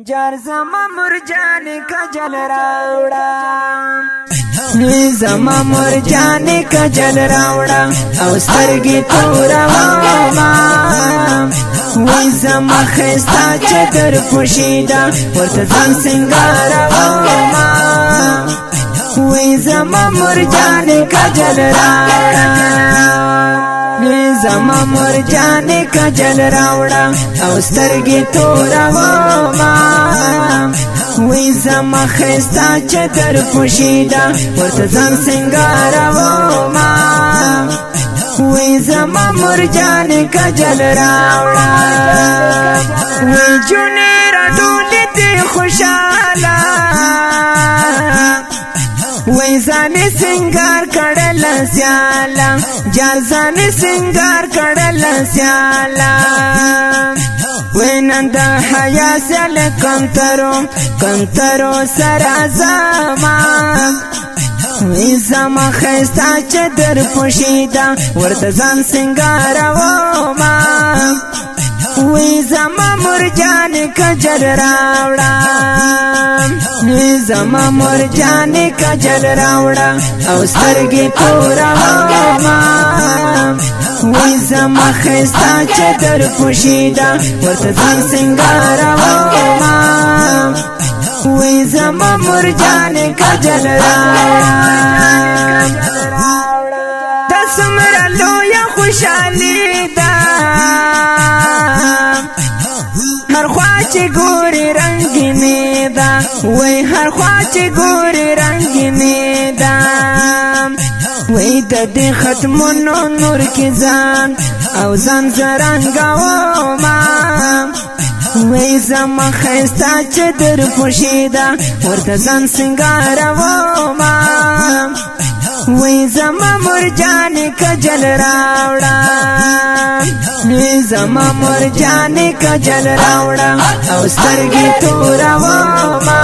جار زما مرجان کجل راوڑا زما مرجان کجل راوڑا او سترگی تورا واما وی زما خستا چدر پوشیدا ورته ځان سنگارا واما وی زما مرجان کجل راوڑا زما مرجان کجل راوڑا او سترگی تورا واما وی زما خستا چدر پوشیدا ورته ځان سنگارا واما وی زما مرجان کجل راوڑا وی جونی را ډولی دی خوشالا وی زانی سنگار کڑل سیالا جار زانی سنگار کڑل سیالا وی نند حیا سیال کنترو سرازاما وی زما خستا چدر پوشیدا ورته ځان سنگارا واما وی زما مرجان کجل راوڑا زما مرجان کجل راوڑا او سترگی تورا واما وی زما خستا چدر پوشیدا ورته ځان سنگارا واما وی زما مرجان کجل راوڑا دسمر لویا خوشالی دا هر خوا چی گوری رنگینی دا وی هر خوا چی گوری رنگینی دا وی دا دی ختمونو نور کی زان او زان زرنگاو ما وی زما خستا چدر پوشیدا ورته ځان سنگارا واما وی زما مرجان کجل راوڑا زما مرجان کجل راوڑا او سترگی تورا واما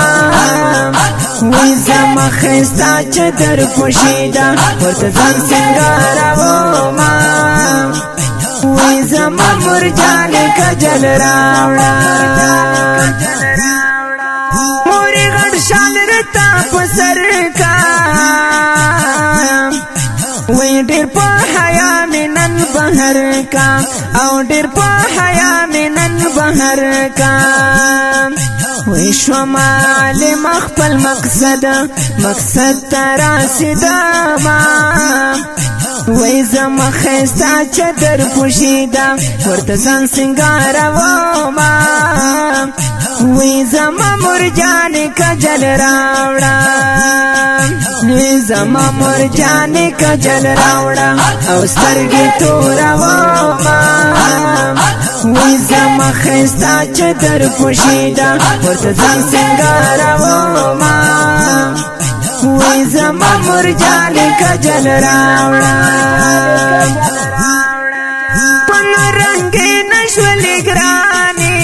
وی زما خستا چدر پوشیدا ورته ځان سنگارا واما وی زما مرجان کجل راوڑا موری غړ شال رتا پسر کا وی ډیر په حیا منن بهر کا او ډیر په حیا منن بهر کا وی شمال مخفل مقصد تراسدا ما وی زما خستا چدر پوشیدا ورته ځان سنگارا واما وی زما مرجان کجل راوڑا زما مرجان کجل راوڑا او سترگی تورا واما وی زما خستا چدر پوشیدا ورته ځان سنگارا واما وی زما مرجان کجل راوڑا پن رنگی نشولی گرانی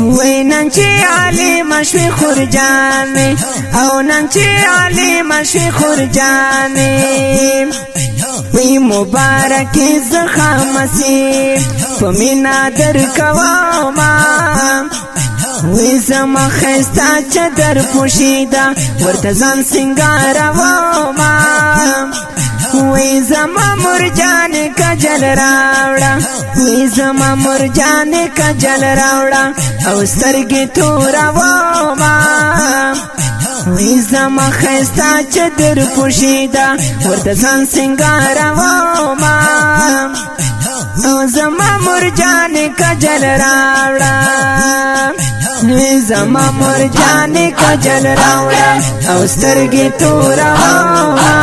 وی ننچی علی مشوی خورجانی او ننچی علی مشوی خورجانی وی مبارکی زخامسی پمینا در کواما وی زما خستا چدر پوشیدا ورته ځان سنگارا واما وی زما مرجان کجل راوڑا وی زما مرجان کجل راوڑا او سترگی تورا واما وی زما خستا چدر پوشیدا ورته ځان سنگارا واما او زما مرجان کجل راوڑا زما مرجان کجل راوڑا او سترگی تورا واما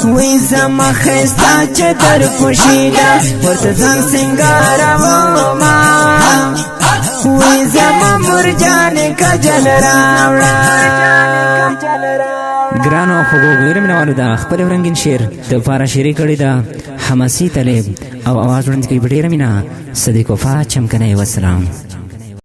وی زما خستا چدر پوشیدا ورته ځان سنگارا واما وی زما مرجان کجل راوڑا ګرانو خوږو ګورمنوالو دا خپل رنگین شعر د پاره شعري کړی دا حماسي طالب او आवाज وړاندې کوي ډیره مینا صدیق وفا چمکنه والسلام